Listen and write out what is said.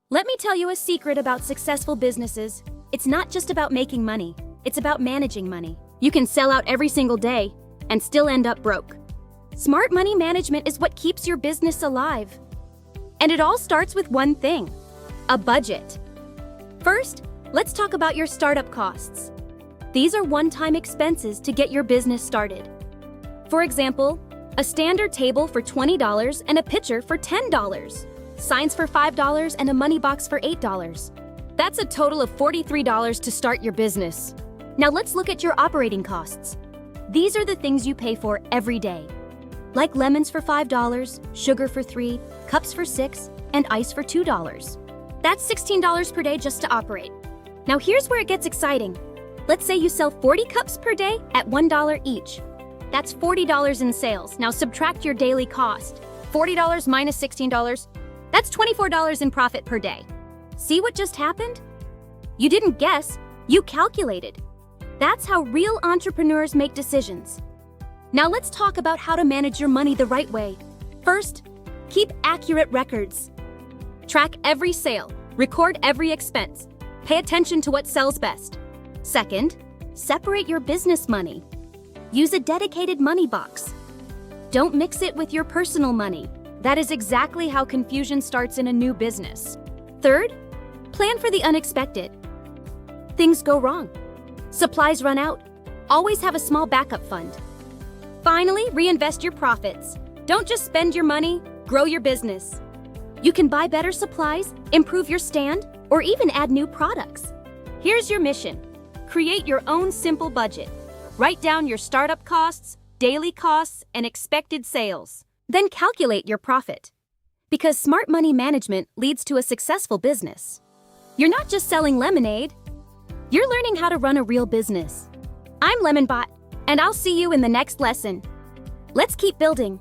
Let me tell you a secret about successful businesses. It's not just about making money, it's about managing money. You can sell out every single day and still end up broke. Smart money management is what keeps your business alive. And it all starts with one thing: a budget. First, let's talk about your startup costs. These are one-time expenses to get your business started. For example, a standard table for $20 and a pitcher for $10. Signs for $5 and a money box for $8. That's a total of $43 to start your business. Now let's look at your operating costs. These are the things you pay for every day. Like lemons for $5, sugar for $3, cups for $6, and ice for $2. That's $16 per day just to operate. Now here's where it gets exciting. Let's say you sell 40 cups per day at $1 each. That's $40 in sales. Now subtract your daily cost. $40 minus $16. That's $24 in profit per day. See what just happened? You didn't guess, you calculated. That's how real entrepreneurs make decisions. Now let's talk about how to manage your money the right way. First, keep accurate records. Track every sale, record every expense. Pay attention to what sells best. Second, separate your business money. Use a dedicated money box. Don't mix it with your personal money. That is exactly how confusion starts in a new business. Third, plan for the unexpected. Things go wrong. Supplies run out. Always have a small backup fund. Finally, reinvest your profits. Don't just spend your money, grow your business. You can buy better supplies, improve your stand, or even add new products. Here's your mission. Create your own simple budget. Write down your startup costs, daily costs, and expected sales. Then calculate your profit. Because smart money management leads to a successful business. You're not just selling lemonade. You're learning how to run a real business. I'm LemonBot, and I'll see you in the next lesson. Let's keep building.